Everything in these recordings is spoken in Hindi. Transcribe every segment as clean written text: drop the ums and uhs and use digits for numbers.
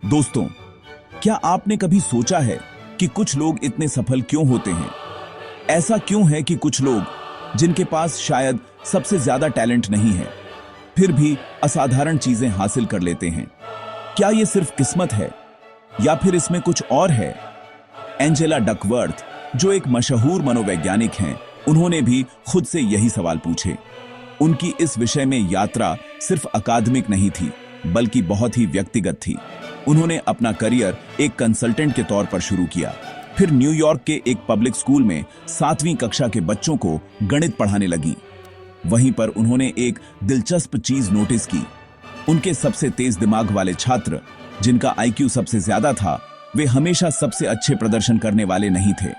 दोस्तों, क्या आपने कभी सोचा है कि कुछ लोग इतने सफल क्यों होते हैं? ऐसा क्यों है कि कुछ लोग जिनके पास शायद सबसे ज्यादा टैलेंट नहीं है, फिर भी असाधारण चीजें हासिल कर लेते हैं? क्या ये सिर्फ किस्मत है या फिर इसमें कुछ और है? एंजेला डकवर्थ, जो एक मशहूर मनोवैज्ञानिक हैं, उन्होंने भी खुद से यही सवाल पूछे। उनकी इस विषय में यात्रा सिर्फ अकादमिक नहीं थी, बल्कि बहुत ही व्यक्तिगत थी। उन्होंने अपना करियर एक कंसल्टेंट के तौर पर शुरू किया, फिर न्यूयॉर्क के एक पब्लिक स्कूल में 7वीं कक्षा के बच्चों को गणित पढ़ाने लगी। वहीं पर उन्होंने एक दिलचस्प चीज नोटिस की। उनके सबसे तेज दिमाग वाले छात्र, जिनका आईक्यू सबसे ज्यादा था, वे हमेशा सबसे अच्छे प्रदर्शन करने वाले नहीं थे।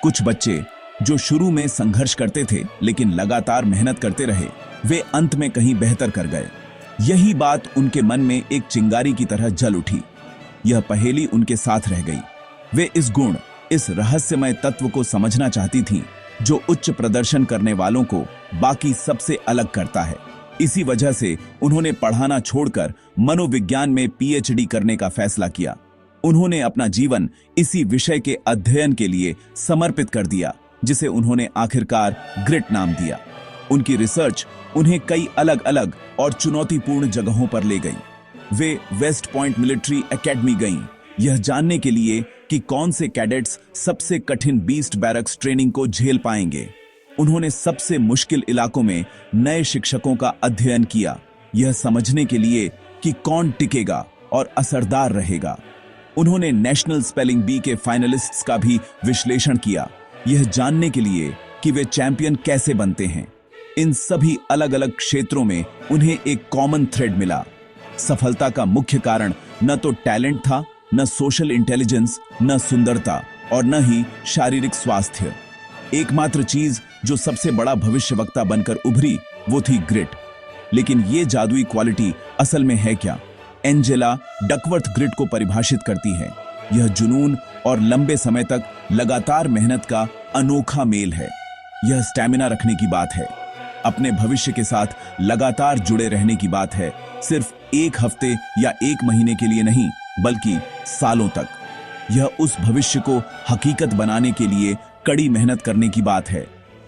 कुछ बच्चे जो शुरू में संघर्ष करते थे लेकिन लगातार मेहनत करते रहे, वे अंत में कहीं बेहतर कर गए। यही बात उनके मन में एक चिंगारी की तरह जल उठी। यह पहेली उनके साथ रह गई। वे इस गुण, इस रहस्यमय तत्व को समझना चाहती थीं, जो उच्च प्रदर्शन करने वालों को बाकी सबसे अलग करता है। इसी वजह से उन्होंने पढ़ाना छोड़कर मनोविज्ञान में पीएचडी करने का फैसला किया। उन्होंने अपना जीवन इसी विषय के अध्ययन के लिए समर्पित कर दिया, जिसे उन्होंने आखिरकार ग्रिट नाम दिया। उनकी रिसर्च उन्हें कई अलग अलग और चुनौतीपूर्ण जगहों पर ले गई। वे वेस्ट पॉइंट मिलिट्री एकेडमी गईं, यह जानने के लिए कि कौन से कैडेट्स सबसे कठिन बीस्ट बैरक्स ट्रेनिंग को झेल पाएंगे। उन्होंने सबसे मुश्किल इलाकों में नए शिक्षकों का अध्ययन किया, यह समझने के लिए कि कौन टिकेगा और असरदार रहेगा। उन्होंने नेशनल स्पेलिंग बी के फाइनलिस्ट्स का भी विश्लेषण किया, यह जानने के लिए कि वे चैंपियन कैसे बनते हैं। इन सभी अलग अलग क्षेत्रों में उन्हें एक कॉमन थ्रेड मिला। सफलता का मुख्य कारण न तो टैलेंट था, न सोशल इंटेलिजेंस, न सुंदरता और न ही शारीरिक स्वास्थ्य। एकमात्र चीज जो सबसे बड़ा भविष्यवक्ता बनकर उभरी, वो थी ग्रिट। लेकिन ये जादुई क्वालिटी असल में है क्या? एंजेला डकवर्थ ग्रिट को परिभाषित करती है। यह जुनून और लंबे समय तक लगातार मेहनत का अनोखा मेल है। यह स्टैमिना रखने की बात है, अपने भविष्य के साथ लगातार जुड़े रहने की बात है, सिर्फ एक हफ्ते या एक महीने के लिए नहीं, बल्कि सालों तक। यह उस भविष्य को हकीकत बनाने के लिए कड़ी मेहनत करने की बात है।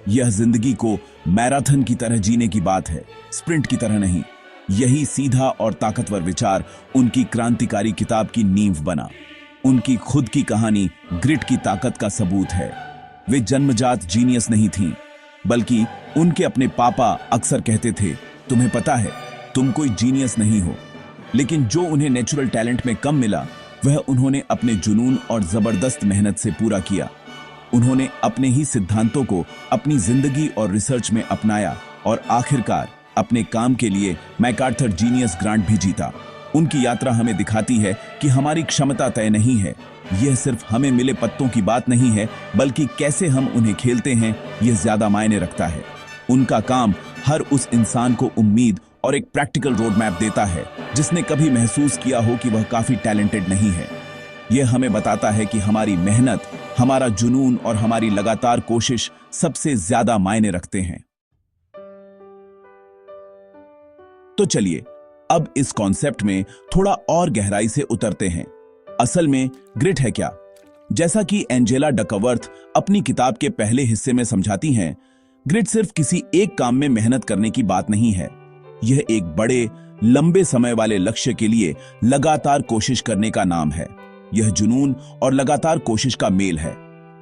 यह जिंदगी को मैराथन की तरह जीने की बात है, स्प्रिंट की तरह नहीं। यही सीधा और ताकतवर विचार उनकी क्रांतिकारी किताब की नींव बना। उनकी खुद की कहानी ग्रिट की ताकत का सबूत है। वे जन्मजात जीनियस नहीं थीं, बल्कि उनके अपने पापा अक्सर कहते थे, तुम्हें पता है, तुम कोई जीनियस नहीं हो। लेकिन जो उन्हें नेचुरल टैलेंट में कम मिला, वह उन्होंने अपने जुनून और जबरदस्त मेहनत से पूरा किया। उन्होंने अपने ही सिद्धांतों को अपनी जिंदगी और रिसर्च में अपनाया और आखिरकार अपने काम के लिए मैकार्थर जीनियस ग्रांट भी जीता। उनकी यात्रा हमें दिखाती है कि हमारी क्षमता तय नहीं है। यह सिर्फ हमें मिले पत्तों की बात नहीं है, बल्कि कैसे हम उन्हें खेलते हैं, यह ज्यादा मायने रखता है। उनका काम हर उस इंसान को उम्मीद और एक प्रैक्टिकल रोड मैप देता है, जिसने कभी महसूस किया हो कि वह काफी टैलेंटेड नहीं है। यह हमें बताता है कि हमारी मेहनत, हमारा जुनून और हमारी लगातार कोशिश सबसे ज्यादा मायने रखते हैं। तो चलिए अब इस कॉन्सेप्ट में थोड़ा और गहराई से उतरते हैं। असल में ग्रिट है क्या? जैसा कि एंजेला डकवर्थ अपनी किताब के पहले हिस्से में समझाती हैं, ग्रिट सिर्फ किसी एक काम में मेहनत करने की बात नहीं है। यह एक बड़े, लंबे समय वाले लक्ष्य के लिए लगातार कोशिश करने का नाम है। यह जुनून और लगातार कोशिश का मेल है।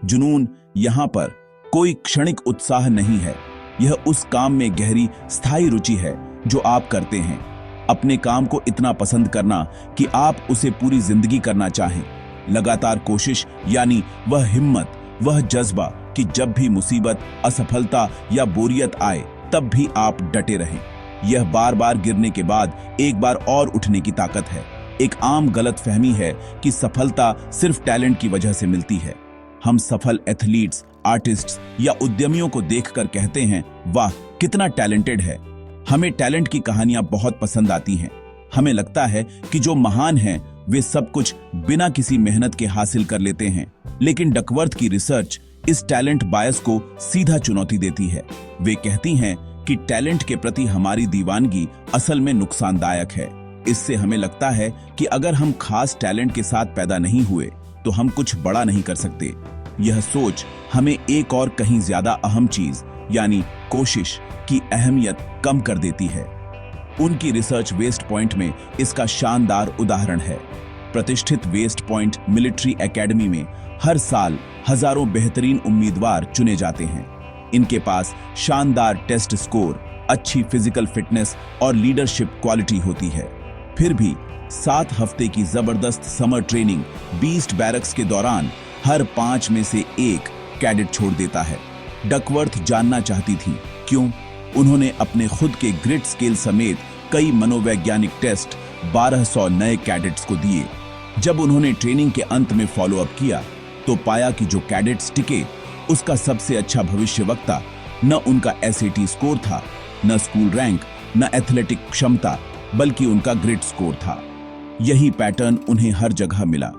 जुनून यहां पर कोई क्षणिक उत्साह नहीं है, यह उस काम में गहरी, स्थायी रुचि है जो आप करते हैं। अपने काम को इतना पसंद करना कि आप उसे पूरी जिंदगी करना चाहें। लगातार कोशिश यानी वह हिम्मत, वह जज्बा कि जब भी मुसीबत, असफलता या बोरियत आए, तब भी आप डटे रहें। यह बार बार गिरने के बाद एक बार और उठने की ताकत है। एक आम गलतफहमी है कि सफलता सिर्फ टैलेंट की वजह से मिलती है। हम सफल एथलीट्स, आर्टिस्ट्स या उद्यमियों को देखकर कहते हैं, वाह कितना टैलेंटेड है। हमें टैलेंट की कहानियां बहुत पसंद आती हैं। हमें लगता है कि जो महान हैं, वे सब कुछ बिना किसी मेहनत के हासिल कर लेते हैं। लेकिन डकवर्थ की रिसर्च इस टैलेंट बायस को सीधा चुनौती देती है। वे कहती हैं कि टैलेंट के प्रति हमारी दीवानगी असल में नुकसानदायक है। इससे हमें लगता है कि अगर हम खास टैलेंट के साथ पैदा नहीं हुए तो हम कुछ बड़ा नहीं कर सकते। यह सोच हमें एक और कहीं ज्यादा अहम चीज यानी कोशिश की अहमियत कम कर देती है। उनकी रिसर्च वेस्ट पॉइंट में इसका शानदार उदाहरण है। प्रतिष्ठित वेस्ट पॉइंट मिलिट्री एकेडमी में हर साल हजारों बेहतरीन उम्मीदवार चुने जाते हैं। इनके पास शानदार टेस्ट स्कोर, अच्छी फिजिकल फिटनेस और लीडरशिप क्वालिटी होती है। फिर भी 7 हफ्ते की जबरदस्त समर ट्रेनिंग बीस्ट बैरक्स के दौरान हर 5 में से 1 कैडेट छोड़ देता है। डकवर्थ जानना चाहती थी क्यों। उन्होंने अपने खुद के ग्रिट स्केल समेत कई मनोवैज्ञानिक टेस्ट 1200 नए कैडेट्स को दिए। जब उन्होंने ट्रेनिंग के अंत में फॉलोअप किया तो पाया कि जो कैडेट्स टिके उसका सबसे अच्छा भविष्यवक्ता न उनका एसएटी स्कोर था, न स्कूल रैंक, न एथलेटिक क्षमता, बल्कि उनका ग्रिट स्कोर था। यही पैटर्न उन्हें हर जगह मिला।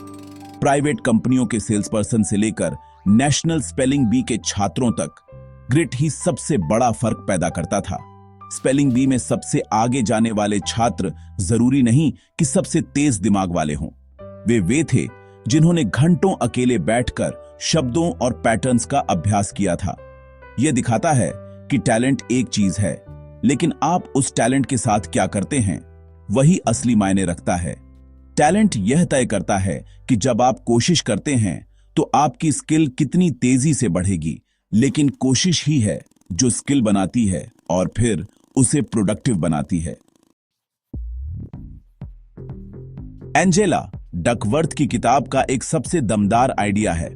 प्राइवेट कंपनियों के सेल्स पर्सन से लेकर नेशनल स्पेलिंग बी के छात्रों तक ग्रिट ही सबसे बड़ा फर्क पैदा करता था। स्पेलिंग बी में सबसे आगे जाने वाले छात्र जरूरी नहीं कि सबसे तेज दिमाग वाले हों। वे थे जिन्होंने घंटों अकेले बैठकर शब्दों और पैटर्न्स का अभ्यास किया था। यह दिखाता है कि टैलेंट एक चीज है, लेकिन आप उस टैलेंट के साथ क्या करते हैं वही असली मायने रखता है। टैलेंट यह तय करता है कि जब आप कोशिश करते हैं तो आपकी स्किल कितनी तेजी से बढ़ेगी, लेकिन कोशिश ही है जो स्किल बनाती है और फिर उसे प्रोडक्टिव बनाती है। एंजेला डकवर्थ की किताब का एक सबसे दमदार आइडिया है।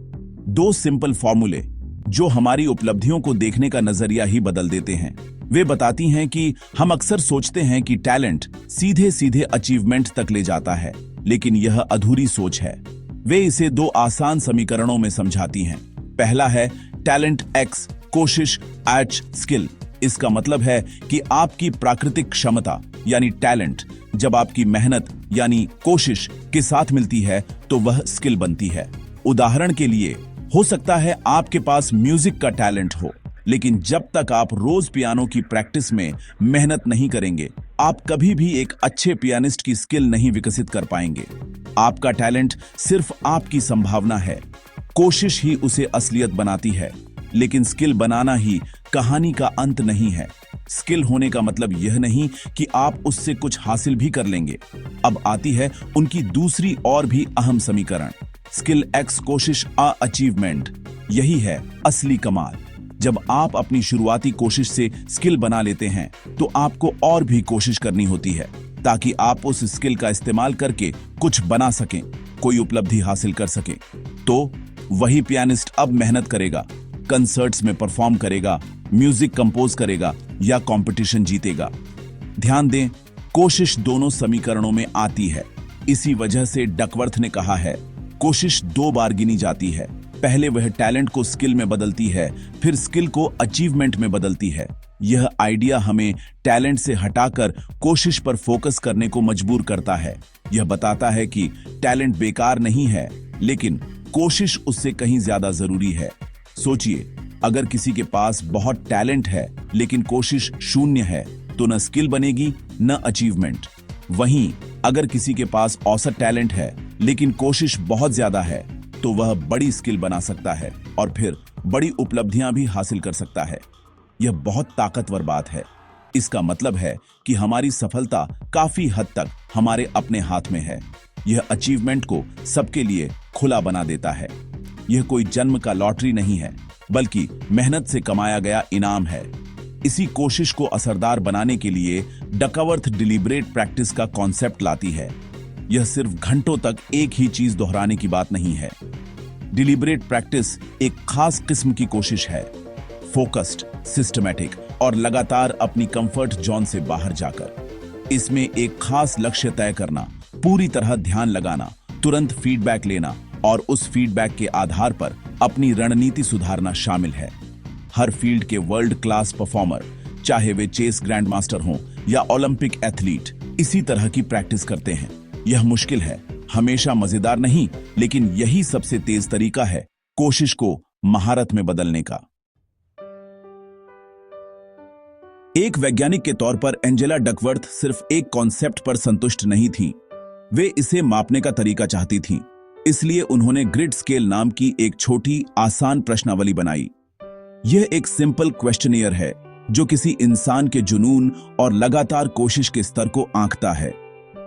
2 सिंपल फॉर्मूले जो हमारी उपलब्धियों को देखने का नजरिया ही बदल देते हैं। वे बताती हैं कि हम अक्सर सोचते हैं कि टैलेंट सीधे सीधे अचीवमेंट तक ले जाता है, लेकिन यह अधूरी सोच है। वे इसे 2 आसान समीकरणों में समझाती हैं। पहला है टैलेंट एक्स कोशिश एच स्किल। इसका मतलब है कि आपकी प्राकृतिक क्षमता यानी टैलेंट जब आपकी मेहनत यानी कोशिश के साथ मिलती है तो वह स्किल बनती है। उदाहरण के लिए हो सकता है आपके पास म्यूजिक का टैलेंट हो, लेकिन जब तक आप रोज पियानो की प्रैक्टिस में मेहनत नहीं करेंगे आप कभी भी एक अच्छे पियानिस्ट की स्किल नहीं विकसित कर पाएंगे। आपका टैलेंट सिर्फ आपकी संभावना है, कोशिश ही उसे असलियत बनाती है, लेकिन स्किल बनाना ही कहानी का अंत नहीं है। स्किल होने का मतलब यह नहीं कि आप उससे कुछ हासिल भी कर लेंगे। अब आती है उनकी दूसरी और भी अहम समीकरण, स्किल एक्स कोशिश अचीवमेंट। यही है असली कमाल। जब आप अपनी शुरुआती कोशिश से स्किल बना लेते हैं तो आपको और भी कोशिश करनी होती है ताकि आप उस स्किल का इस्तेमाल करके कुछ बना सकें, कोई उपलब्धि हासिल कर सकें। तो वही पियानिस्ट अब मेहनत करेगा, कंसर्ट्स में परफॉर्म करेगा, म्यूजिक कंपोज करेगा या कंपटीशन जीतेगा। ध्यान दें, कोशिश दोनों समीकरणों में आती है। इसी वजह से डकवर्थ ने कहा है कोशिश 2 बार गिनी जाती है। पहले वह टैलेंट को स्किल में बदलती है, फिर स्किल को अचीवमेंट में बदलती है। यह आइडिया हमें टैलेंट से हटाकर कोशिश पर फोकस करने को मजबूर करता है। यह बताता है कि टैलेंट बेकार नहीं है, लेकिन कोशिश उससे कहीं ज्यादा जरूरी है। सोचिए, अगर किसी के पास बहुत टैलेंट है लेकिन कोशिश शून्य है तो न स्किल बनेगी न अचीवमेंट। वहीं अगर किसी के पास औसत टैलेंट है लेकिन कोशिश बहुत ज्यादा है तो वह बड़ी स्किल बना सकता है और फिर बड़ी उपलब्धियां भी हासिल कर सकता है। यह बहुत ताकतवर बात है। इसका मतलब है कि हमारी सफलता काफी हद तक हमारे अपने हाथ में है। यह अचीवमेंट को सबके लिए खुला बना देता है। यह कोई जन्म का लॉटरी नहीं है, बल्कि मेहनत से कमाया गया इनाम है। इसी कोशिश को असरदार बनाने के लिए डकवर्थ डिलिब्रेट प्रैक्टिस का कॉन्सेप्ट लाती है। यह सिर्फ घंटों तक एक ही चीज दोहराने की बात नहीं है। डिलिब्रेट प्रैक्टिस एक खास किस्म की कोशिश है, फोकस्ड, सिस्टमैटिक और लगातार अपनी कंफर्ट जोन से बाहर जाकर। इसमें एक खास लक्ष्य तय करना, पूरी तरह ध्यान लगाना, तुरंत फीडबैक लेना और उस फीडबैक के आधार पर अपनी रणनीति सुधारना शामिल है। हर फील्ड के वर्ल्ड क्लास परफॉर्मर, चाहे वे चेस ग्रैंड मास्टर हों या ओलंपिक एथलीट, इसी तरह की प्रैक्टिस करते हैं। यह मुश्किल है, हमेशा मजेदार नहीं, लेकिन यही सबसे तेज तरीका है कोशिश को महारत में बदलने का। एक वैज्ञानिक के तौर पर एंजेला डकवर्थ सिर्फ एक कॉन्सेप्ट पर संतुष्ट नहीं थी, वे इसे मापने का तरीका चाहती थीं। इसलिए उन्होंने ग्रिड स्केल नाम की एक छोटी आसान प्रश्नावली बनाई। यह एक सिंपल क्वेश्चनियर है जो किसी इंसान के जुनून और लगातार कोशिश के स्तर को आंकता है।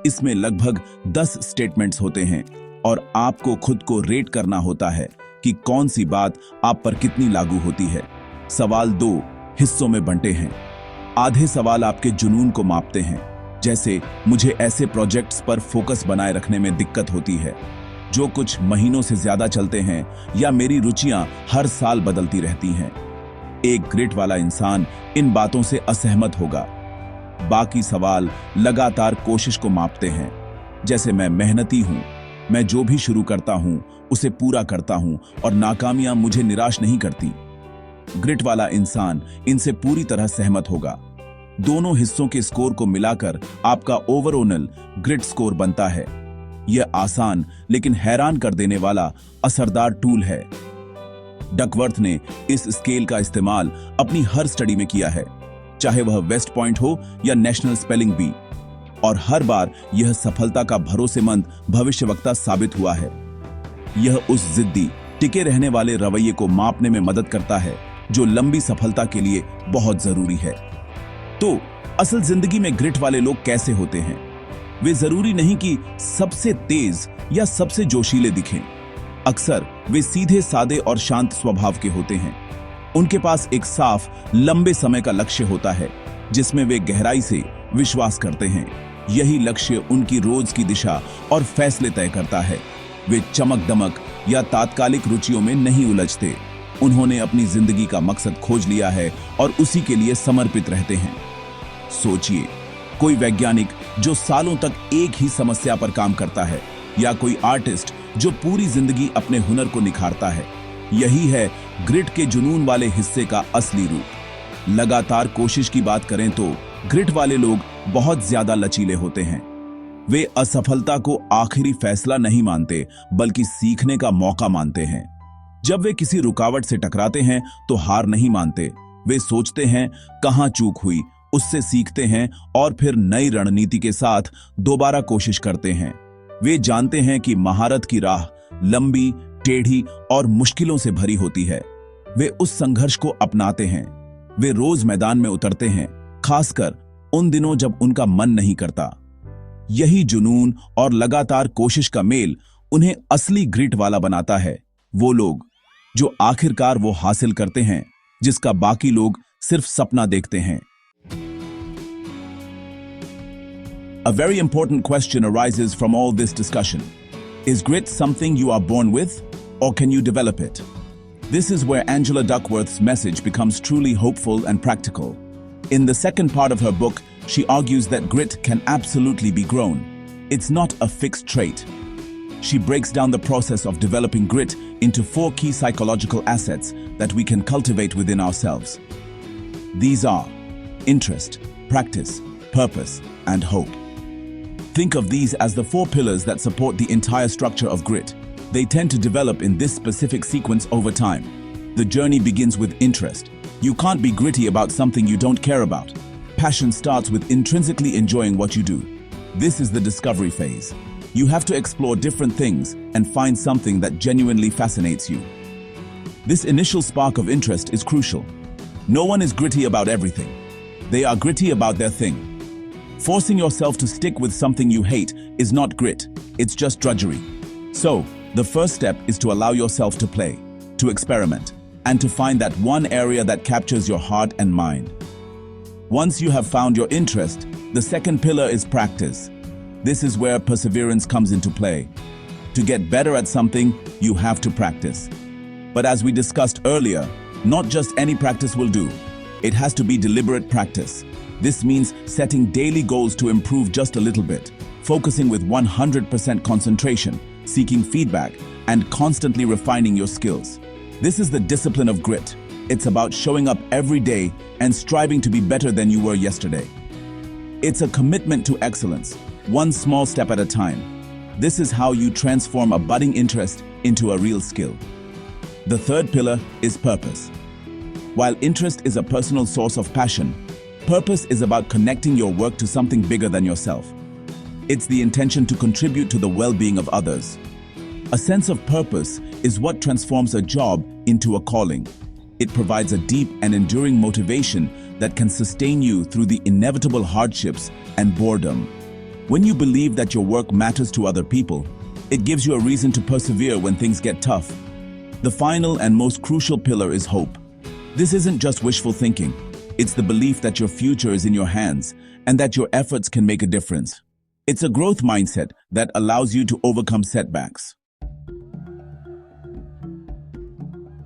इसमें लगभग 10 स्टेटमेंट्स होते हैं और आपको खुद को रेट करना होता है कि कौन सी बात आप पर कितनी लागू होती है। सवाल 2 हिस्सों में बंटे हैं। आधे सवाल आपके जुनून को मापते हैं, जैसे मुझे ऐसे प्रोजेक्ट्स पर फोकस बनाए रखने में दिक्कत होती है जो कुछ महीनों से ज्यादा चलते हैं, या मेरी रुचियां हर साल बदलती रहती हैं। एक ग्रिट वाला इंसान इन बातों से असहमत होगा। बाकी सवाल लगातार कोशिश को मापते हैं, जैसे मैं मेहनती हूं, मैं जो भी शुरू करता हूं उसे पूरा करता हूं और नाकामियां मुझे निराश नहीं करती। ग्रिट वाला इंसान इनसे पूरी तरह सहमत होगा। दोनों हिस्सों के स्कोर को मिलाकर आपका ओवरऑल ग्रिट स्कोर बनता है। यह आसान लेकिन हैरान कर देने वाला असरदार टूल है। डकवर्थ ने इस स्केल का इस्तेमाल अपनी हर स्टडी में किया है, चाहे वह वेस्ट पॉइंट हो या नेशनल स्पेलिंग बी, और हर बार यह सफलता का भरोसेमंद भविष्यवक्ता साबित हुआ है। यह उस जिद्दी, टिके रहने वाले रवैये को मापने में मदद करता है जो लंबी सफलता के लिए बहुत जरूरी है। तो असल जिंदगी में ग्रिट वाले लोग कैसे होते हैं? वे जरूरी नहीं कि सबसे तेज या सबसे जोशीले दिखें। अक्सर वे सीधे सादे और शांत स्वभाव के होते हैं। उनके पास एक साफ, लंबे समय का लक्ष्य होता है जिसमें वे गहराई से विश्वास करते हैं। यही लक्ष्य उनकी रोज की दिशा और फैसले तय करता है। वे चमक दमक या तात्कालिक रुचियों में नहीं उलझते। उन्होंने अपनी जिंदगी का मकसद खोज लिया है और उसी के लिए समर्पित रहते हैं। सोचिए, कोई वैज्ञानिक जो सालों तक एक ही समस्या पर काम करता है, या कोई आर्टिस्ट जो पूरी जिंदगी अपने हुनर को निखारता है। यही है ग्रिट के जुनून वाले हिस्से का असली रूप। लगातार कोशिश की बात करें तो ग्रिट वाले लोग बहुत ज्यादा लचीले होते हैं। वे असफलता को आखिरी फैसला नहीं मानते, बल्कि सीखने का मौका मानते हैं। जब वे किसी रुकावट से टकराते हैं तो हार नहीं मानते। वे सोचते हैं कहां चूक हुई, उससे सीखते हैं और फिर नई रणनीति के साथ दोबारा कोशिश करते हैं। वे जानते हैं कि महारत की राह लंबी, टेढ़ी और मुश्किलों से भरी होती है। वे उस संघर्ष को अपनाते हैं। वे रोज मैदान में उतरते हैं, खासकर उन दिनों जब उनका मन नहीं करता। यही जुनून और लगातार कोशिश का मेल उन्हें असली ग्रिट वाला बनाता है। वो लोग जो आखिरकार वो हासिल करते हैं जिसका बाकी लोग सिर्फ सपना देखते हैं। A very important question arises from all this discussion. Is grit something you are born with, or can you develop it? This is where Angela Duckworth's message becomes truly hopeful and practical. In the second part of her book, she argues that grit can absolutely be grown. It's not a fixed trait. She breaks down the process of developing grit into 4 key psychological assets that we can cultivate within ourselves. These are interest, practice, purpose, and hope. Think of these as the 4 pillars that support the entire structure of grit. They tend to develop in this specific sequence over time. The journey begins with interest. You can't be gritty about something you don't care about. Passion starts with intrinsically enjoying what you do. This is the discovery phase. You have to explore different things and find something that genuinely fascinates you. This initial spark of interest is crucial. No one is gritty about everything. They are gritty about their thing. Forcing yourself to stick with something you hate is not grit, it's just drudgery. So, the first step is to allow yourself to play, to experiment, and to find that one area that captures your heart and mind. Once you have found your interest, the second pillar is practice. This is where perseverance comes into play. To get better at something, you have to practice. But as we discussed earlier, not just any practice will do. It has to be deliberate practice. This means setting daily goals to improve just a little bit, focusing with 100% concentration, seeking feedback, and constantly refining your skills. This is the discipline of grit. It's about showing up every day and striving to be better than you were yesterday. It's a commitment to excellence, one small step at a time. This is how you transform a budding interest into a real skill. The third pillar is purpose. While interest is a personal source of passion, Purpose is about connecting your work to something bigger than yourself. It's the intention to contribute to the well-being of others. A sense of purpose is what transforms a job into a calling. It provides a deep and enduring motivation that can sustain you through the inevitable hardships and boredom. When you believe that your work matters to other people, it gives you a reason to persevere when things get tough. The final and most crucial pillar is hope. This isn't just wishful thinking. It's the belief that your future is in your hands and that your efforts can make a difference. It's a growth mindset that allows you to overcome setbacks.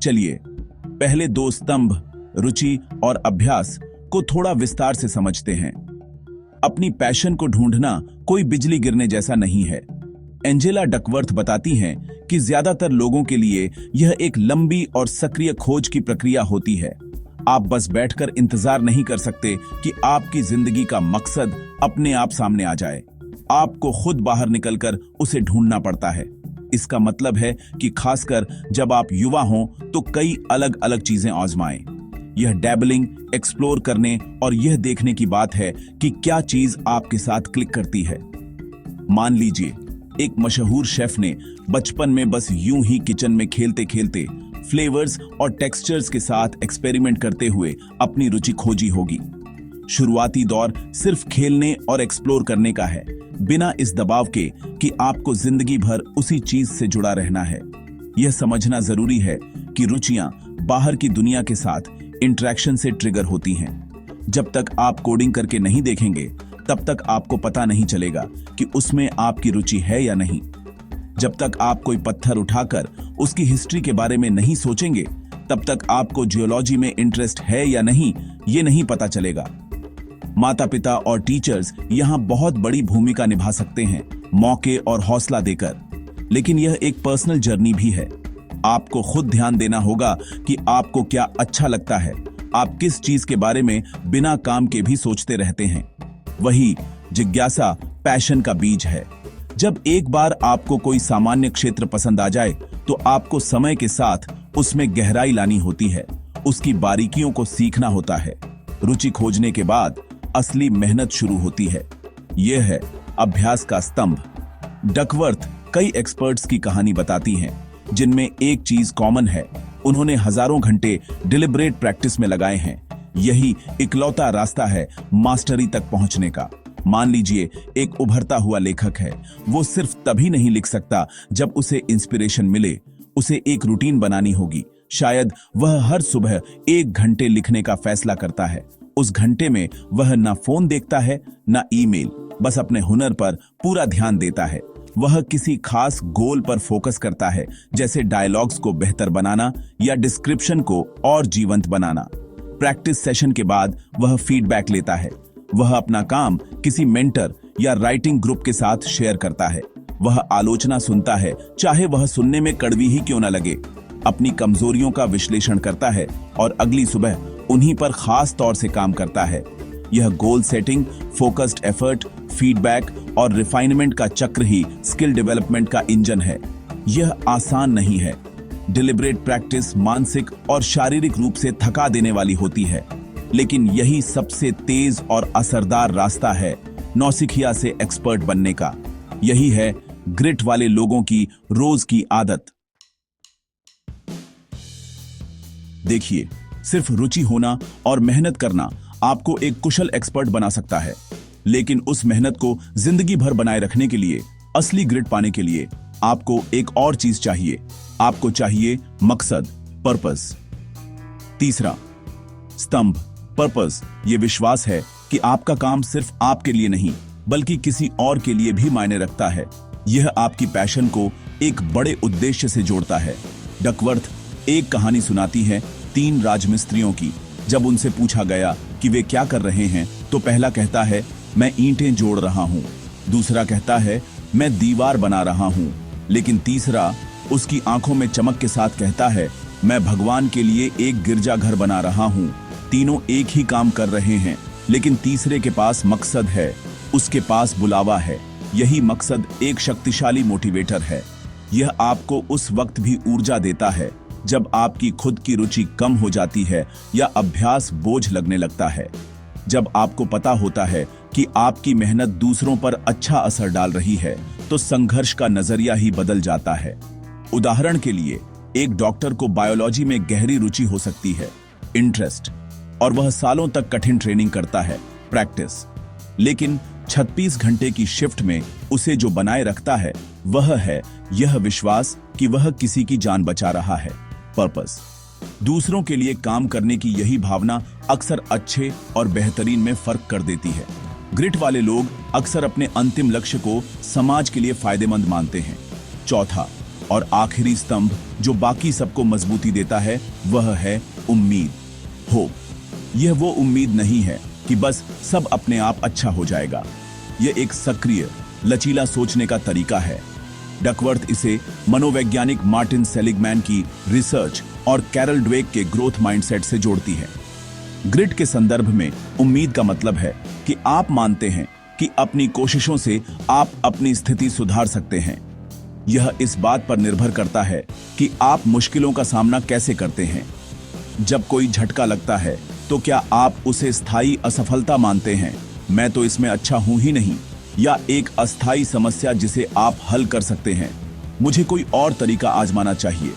चलिए, पहले दो स्तंभ, रुचि और अभ्यास को थोड़ा विस्तार से समझते हैं। अपनी पैशन को ढूंढना कोई बिजली गिरने जैसा नहीं है। एंजेला डकवर्थ बताती हैं कि ज्यादातर लोगों के लिए यह एक लंबी और सक्रिय खोज की प्रक्रिया होती है। आप बस बैठकर इंतजार नहीं कर सकते कि आपकी जिंदगी का मकसद अपने आप सामने आ जाए। आपको खुद बाहर निकलकर उसे ढूंढना पड़ता है। इसका मतलब है कि खासकर जब आप युवा हों तो कई अलग अलग चीजें आजमाएं। यह डैबलिंग, एक्सप्लोर करने और यह देखने की बात है कि क्या चीज आपके साथ क्लिक करती है। मान लीजिए, एक मशहूर शेफ ने बचपन में बस यूं ही किचन में खेलते खेलते फ्लेवर्स और टेक्सचर्स के साथ एक्सपेरिमेंट करते हुए अपनी रुचि खोजी होगी। शुरुआती दौर सिर्फ खेलने और एक्सप्लोर करने का है, बिना इस दबाव के कि आपको जिंदगी भर उसी चीज से जुड़ा रहना है। यह समझना जरूरी है कि रुचियां बाहर की दुनिया के साथ इंटरेक्शन से ट्रिगर होती हैं। जब तक आप कोडिंग करके नहीं देखेंगे, तब तक आपको पता नहीं चलेगा कि उसमें आपकी रुचि है या नहीं। जब तक आप कोई पत्थर उठाकर उसकी हिस्ट्री के बारे में नहीं सोचेंगे, तब तक आपको जियोलॉजी में इंटरेस्ट है या नहीं, ये नहीं पता चलेगा। माता पिता और टीचर्स यहाँ बहुत बड़ी भूमिका निभा सकते हैं, मौके और हौसला देकर। लेकिन यह एक पर्सनल जर्नी भी है। आपको खुद ध्यान देना होगा कि आपको क्या अच्छा लगता है। आप किस चीज के बारे में बिना काम के भी सोचते रहते हैं। वही जिज्ञासा पैशन का बीज है। जब एक बार आपको कोई सामान्य क्षेत्र पसंद आ जाए, तो आपको समय के साथ उसमें गहराई लानी होती है, उसकी बारीकियों को सीखना होता है। रुचि खोजने के बाद असली मेहनत शुरू होती है। यह है अभ्यास का स्तंभ। डकवर्थ कई एक्सपर्ट्स की कहानी बताती हैं, जिनमें एक चीज कॉमन है, उन्होंने हजारों घंटे डिलिबरेट प्रैक्टिस में लगाए हैं। यही इकलौता रास्ता है मास्टरी तक पहुंचने का। मान लीजिए, एक उभरता हुआ लेखक है। वो सिर्फ तभी नहीं लिख सकता जब उसे इंस्पिरेशन मिले। उसे एक रूटीन बनानी होगी। शायद वह हर सुबह 1 घंटे लिखने का फैसला करता है। उस घंटे में वह ना फोन देखता है, ना ईमेल, बस अपने हुनर पर पूरा ध्यान देता है। वह किसी खास गोल पर फोकस करता है, जैसे डायलॉग्स को बेहतर बनाना या डिस्क्रिप्शन को और जीवंत बनाना। प्रैक्टिस सेशन के बाद वह फीडबैक लेता है। वह अपना काम किसी मेंटर या राइटिंग ग्रुप के साथ शेयर करता है। वह आलोचना सुनता है, चाहे वह सुनने में कड़वी ही क्यों न लगे। अपनी कमजोरियों का विश्लेषण करता है और अगली सुबह उन्हीं पर खास तौर से काम करता है। यह goal setting, focused effort, feedback और रिफाइनमेंट का चक्र ही स्किल डेवलपमेंट का इंजन है। यह आसान नहीं है। डिलिबरेट प्रैक्टिस मानसिक और शारीरिक रूप से थका देने वाली होती है, लेकिन यही सबसे तेज और असरदार रास्ता है नौसिखिया से एक्सपर्ट बनने का। यही है ग्रिट वाले लोगों की रोज की आदत। देखिए, सिर्फ रुचि होना और मेहनत करना आपको एक कुशल एक्सपर्ट बना सकता है, लेकिन उस मेहनत को जिंदगी भर बनाए रखने के लिए, असली ग्रिट पाने के लिए आपको एक और चीज चाहिए। आपको चाहिए मकसद, पर्पस। तीसरा स्तंभ, पर्पस, ये विश्वास है कि आपका काम सिर्फ आपके लिए नहीं, बल्कि किसी और के लिए भी मायने रखता है। यह आपकी पैशन को एक बड़े उद्देश्य से जोड़ता है। डकवर्थ एक कहानी सुनाती है 3 राजमिस्त्रियों की। जब उनसे पूछा गया कि वे क्या कर रहे हैं, तो पहला कहता है, मैं ईंटें जोड़ रहा हूं। दूसरा कहता है, मैं दीवार बना रहा हूं। लेकिन तीसरा उसकी आंखों में चमक के साथ कहता है, मैं भगवान के लिए एक गिरजाघर बना रहा हूं। तीनों एक ही काम कर रहे हैं, लेकिन तीसरे के पास मकसद है, उसके पास बुलावा है। यही मकसद एक शक्तिशाली मोटिवेटर है। यह आपको उस वक्त भी ऊर्जा देता है जब आपकी खुद की रुचि कम हो जाती है या अभ्यास बोझ लगने लगता है। जब आपको पता होता है कि आपकी मेहनत दूसरों पर अच्छा असर डाल रही है तो संघर्ष का नजरिया ही बदल जाता है। उदाहरण के लिए, एक डॉक्टर को बायोलॉजी में गहरी रुचि हो सकती है, इंटरेस्ट, और वह सालों तक कठिन ट्रेनिंग करता है, प्रैक्टिस। लेकिन 36 घंटे की शिफ्ट में उसे जो बनाए रखता है वह है यह विश्वास कि वह किसी की जान बचा रहा है, पर्पस। दूसरों के लिए काम करने की यही भावना अक्सर अच्छे और बेहतरीन में फर्क कर देती है। ग्रिट वाले लोग अक्सर अपने अंतिम लक्ष्य को समाज के लिए फायदेमंद मानते हैं। चौथा और आखिरी स्तंभ जो बाकी सबको मजबूती देता है वह है उम्मीद, होप। यह वो उम्मीद नहीं है कि बस सब अपने आप अच्छा हो जाएगा। यह एक सक्रिय, लचीला सोचने का तरीका है। डकवर्थ इसे मनोवैज्ञानिक मार्टिन सेलिगमैन की रिसर्च और कैरल ड्वेक के ग्रोथ माइंडसेट से जोड़ती है। ग्रिट के संदर्भ में उम्मीद का मतलब है कि आप मानते हैं कि अपनी कोशिशों से आप अपनी स्थिति सुधार सकते हैं। यह इस बात पर निर्भर करता है कि आप मुश्किलों का सामना कैसे करते हैं। जब कोई झटका लगता है तो क्या आप उसे स्थायी असफलता मानते हैं, मैं तो इसमें अच्छा हूं ही नहीं, या एक अस्थायी समस्या जिसे आप हल कर सकते हैं, मुझे कोई और तरीका आजमाना चाहिए।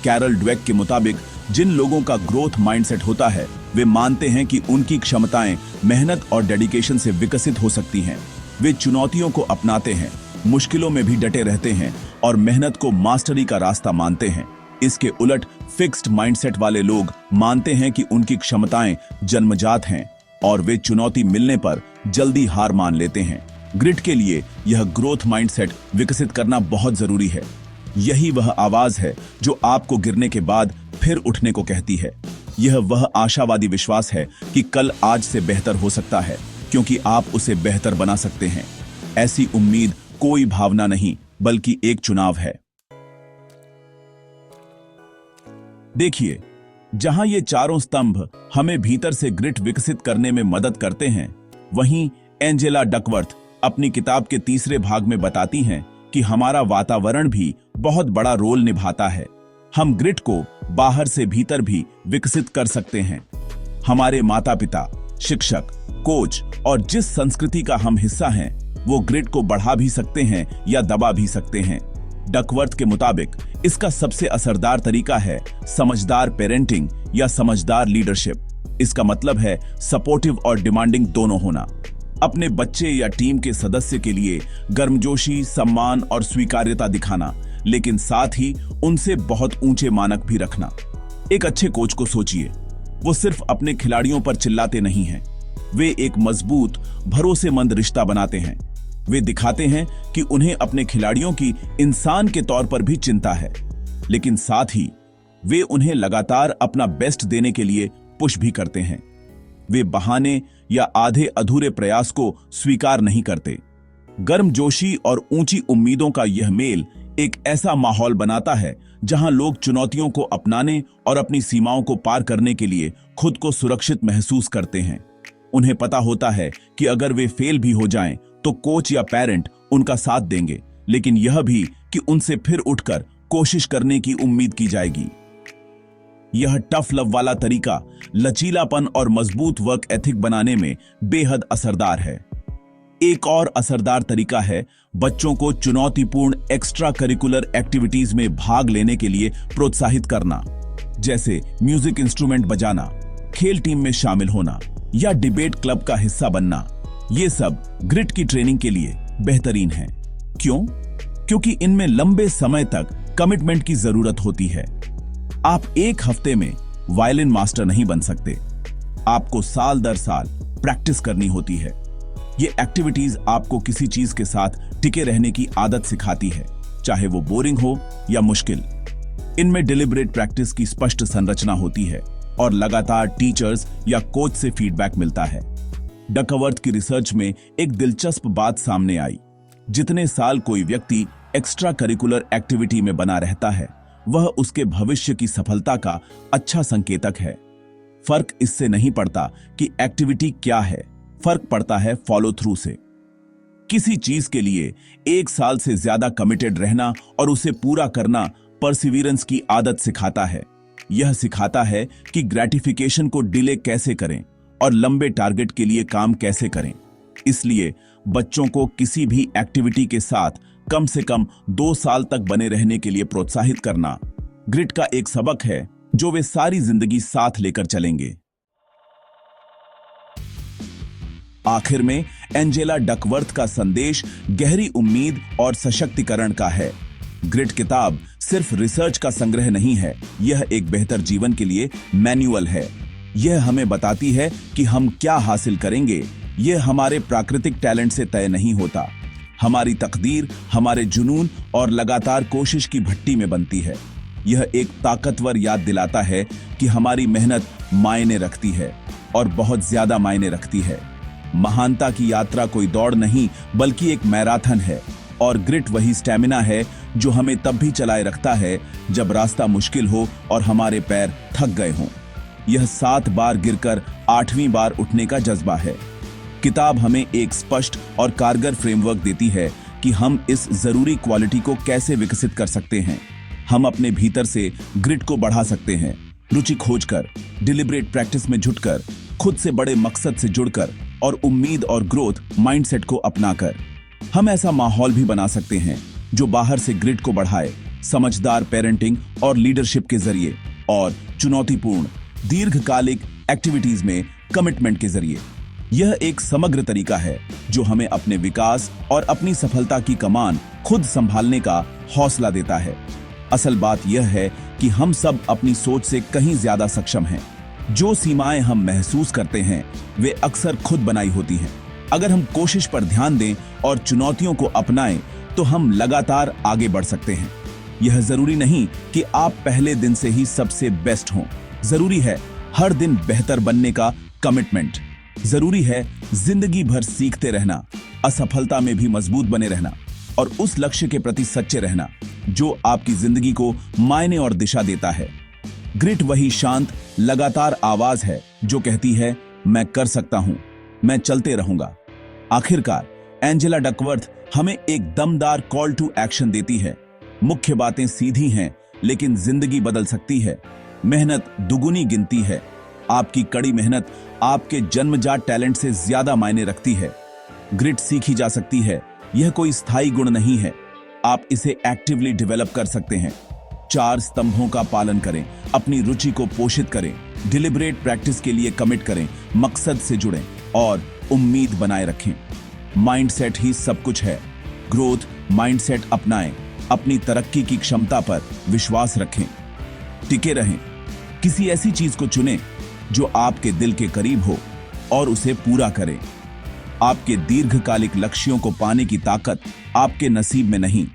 कैरल ड्वेक के मुताबिक जिन लोगों का ग्रोथ माइंडसेट होता है वे मानते हैं कि उनकी क्षमताएं मेहनत और डेडिकेशन से विकसित हो सकती हैं। वे चुनौतियों को अपनाते हैं, मुश्किलों में भी डटे रहते हैं और मेहनत को मास्टरी का रास्ता मानते हैं। इसके उलट फिक्स्ड माइंडसेट वाले लोग मानते हैं कि उनकी क्षमताएं जन्मजात हैं और वे चुनौती मिलने पर जल्दी हार मान लेते हैं। ग्रिट के लिए यह ग्रोथ माइंडसेट विकसित करना बहुत जरूरी है। यही वह आवाज है जो आपको गिरने के बाद फिर उठने को कहती है। यह वह आशावादी विश्वास है कि कल आज से बेहतर हो सकता है क्योंकि आप उसे बेहतर बना सकते हैं। ऐसी उम्मीद कोई भावना नहीं बल्कि एक चुनाव है। देखिए, जहां ये चारों स्तंभ हमें भीतर से ग्रिट विकसित करने में मदद करते हैं, वहीं एंजेला डकवर्थ अपनी किताब के तीसरे भाग में बताती हैं कि हमारा वातावरण भी बहुत बड़ा रोल निभाता है। हम ग्रिट को बाहर से भीतर भी विकसित कर सकते हैं। हमारे माता पिता, शिक्षक, कोच और जिस संस्कृति का हम हिस्सा हैं, वो ग्रिट को बढ़ा भी सकते हैं या दबा भी सकते हैं। डकवर्थ के मुताबिक इसका सबसे असरदार तरीका है समझदार पेरेंटिंग या समझदार लीडरशिप। इसका मतलब है सपोर्टिव और डिमांडिंग दोनों होना। अपने बच्चे या टीम के सदस्य के लिए गर्मजोशी, सम्मान और स्वीकार्यता दिखाना, लेकिन साथ ही उनसे बहुत ऊंचे मानक भी रखना। एक अच्छे कोच को सोचिए, वो सिर्फ अपने खिलाड़ियों पर चिल्लाते नहीं हैं, वे एक मजबूत, भरोसेमंद रिश्ता बनाते हैं। वे दिखाते हैं कि उन्हें अपने खिलाड़ियों की इंसान के तौर पर भी चिंता है, लेकिन साथ ही वे उन्हें लगातार अपना बेस्ट देने के लिए पुश भी करते हैं। वे बहाने या आधे अधूरे प्रयास को स्वीकार नहीं करते। गर्मजोशी और ऊंची उम्मीदों का यह मेल एक ऐसा माहौल बनाता है जहां लोग चुनौतियों को अपनाने और अपनी सीमाओं को पार करने के लिए खुद को सुरक्षित महसूस करते हैं। उन्हें पता होता है कि अगर वे फेल भी हो जाएं तो कोच या पेरेंट उनका साथ देंगे, लेकिन यह भी कि उनसे फिर उठकर कोशिश करने की उम्मीद की जाएगी। यह टफ लव वाला तरीका लचीलापन और मजबूत वर्क एथिक बनाने में बेहद असरदार है। एक और असरदार तरीका है बच्चों को चुनौतीपूर्ण एक्स्ट्रा करिकुलर एक्टिविटीज में भाग लेने के लिए प्रोत्साहित करना, जैसे म्यूजिक इंस्ट्रूमेंट बजाना, खेल टीम में शामिल होना या डिबेट क्लब का हिस्सा बनना। ये सब ग्रिट की ट्रेनिंग के लिए बेहतरीन है। क्यों? क्योंकि इनमें लंबे समय तक कमिटमेंट की जरूरत होती है। आप एक हफ्ते में वायलिन मास्टर नहीं बन सकते, आपको साल दर साल प्रैक्टिस करनी होती है। ये एक्टिविटीज आपको किसी चीज के साथ टिके रहने की आदत सिखाती है, चाहे वो बोरिंग हो या मुश्किल। इनमें डिलिबरेट प्रैक्टिस की स्पष्ट संरचना होती है और लगातार टीचर्स या कोच से फीडबैक मिलता है। डकवर्थ की रिसर्च में एक दिलचस्प बात सामने आई। जितने साल कोई व्यक्ति एक्स्ट्रा करिकुलर एक्टिविटी में बना रहता है, वह उसके भविष्य की सफलता का अच्छा संकेतक है। फर्क इससे नहीं पड़ता कि एक्टिविटी क्या है, फर्क पड़ता है फॉलो थ्रू से। किसी चीज के लिए एक साल से ज्यादा कमिटेड रहना और उसे पूरा करना परसिविरेंस की आदत सिखाता है। यह सिखाता है कि ग्रेटिफिकेशन को डिले कैसे करें और लंबे टारगेट के लिए काम कैसे करें। इसलिए बच्चों को किसी भी एक्टिविटी के साथ कम से कम 2 साल तक बने रहने के लिए प्रोत्साहित करना ग्रिट का एक सबक है जो वे सारी जिंदगी साथ लेकर चलेंगे। आखिर में एंजेला डकवर्थ का संदेश गहरी उम्मीद और सशक्तिकरण का है। ग्रिट किताब सिर्फ रिसर्च का संग्रह नहीं है, यह एक बेहतर जीवन के लिए मैनुअल है। यह हमें बताती है कि हम क्या हासिल करेंगे, यह हमारे प्राकृतिक टैलेंट से तय नहीं होता। हमारी तकदीर हमारे जुनून और लगातार कोशिश की भट्टी में बनती है। यह एक ताकतवर याद दिलाता है कि हमारी मेहनत मायने रखती है और बहुत ज्यादा मायने रखती है। महानता की यात्रा कोई दौड़ नहीं बल्कि एक मैराथन है, और ग्रिट वही स्टैमिना है जो हमें तब भी चलाए रखता है जब रास्ता मुश्किल हो और हमारे पैर थक गए हों। यह 7 बार गिरकर 8वीं बार उठने का जज्बा है। किताब हमें एक स्पष्ट और कारगर फ्रेमवर्क देती है कि हम इस जरूरी क्वालिटी को कैसे विकसित कर सकते हैं। हम अपने भीतर से ग्रिट को बढ़ा सकते हैं, रुचि खोजकर, डिलिब्रेट प्रैक्टिस में जुटकर, खुद से बड़े मकसद से जुड़कर और उम्मीद और ग्रोथ माइंडसेट को अपनाकर। हम ऐसा माहौल भी बना सकते हैं जो बाहर से ग्रिट को बढ़ाए, समझदार पेरेंटिंग और लीडरशिप के जरिए, और चुनौतीपूर्ण दीर्घकालिक एक्टिविटीज में कमिटमेंट के जरिए। यह एक समग्र तरीका है जो हमें अपने विकास और अपनी सफलता की कमान खुद संभालने का हौसला देता है। असल बात यह है कि हम सब अपनी सोच से कहीं ज्यादा सक्षम हैं। जो सीमाएं हम महसूस करते हैं वे अक्सर खुद बनाई होती हैं। अगर हम कोशिश पर ध्यान दें और चुनौतियों को अपनाएं तो हम लगातार आगे बढ़ सकते हैं। यह जरूरी नहीं कि आप पहले दिन से ही सबसे बेस्ट हों। जरूरी है हर दिन बेहतर बनने का कमिटमेंट। जरूरी है जिंदगी भर सीखते रहना, असफलता में भी मजबूत बने रहना और उस लक्ष्य के प्रति सच्चे रहना जो आपकी जिंदगी को मायने और दिशा देता है। ग्रिट वही शांत लगातार आवाज है जो कहती है, मैं कर सकता हूं, मैं चलते रहूंगा। आखिरकार एंजेला डकवर्थ हमें एक दमदार कॉल टू एक्शन देती है। मुख्य बातें सीधी हैं लेकिन जिंदगी बदल सकती है। मेहनत दुगुनी गिनती है। आपकी कड़ी मेहनत आपके जन्मजात टैलेंट से ज्यादा मायने रखती है। ग्रिट सीखी जा सकती है, यह कोई स्थायी गुण नहीं है। आप इसे एक्टिवली डेवलप कर सकते हैं। 4 स्तंभों का पालन करें, अपनी रुचि को पोषित करें, डिलिब्रेट प्रैक्टिस के लिए कमिट करें, मकसद से जुड़ें और उम्मीद बनाए रखें। माइंडसेट ही सब कुछ है। ग्रोथ माइंडसेट अपनाएं, अपनी तरक्की की क्षमता पर विश्वास रखें, टिके रहें। किसी ऐसी चीज को चुनें जो आपके दिल के करीब हो और उसे पूरा करें। आपके दीर्घकालिक लक्ष्यों को पाने की ताकत आपके नसीब में नहीं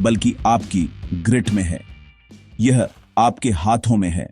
बल्कि आपकी ग्रिट में है। यह आपके हाथों में है।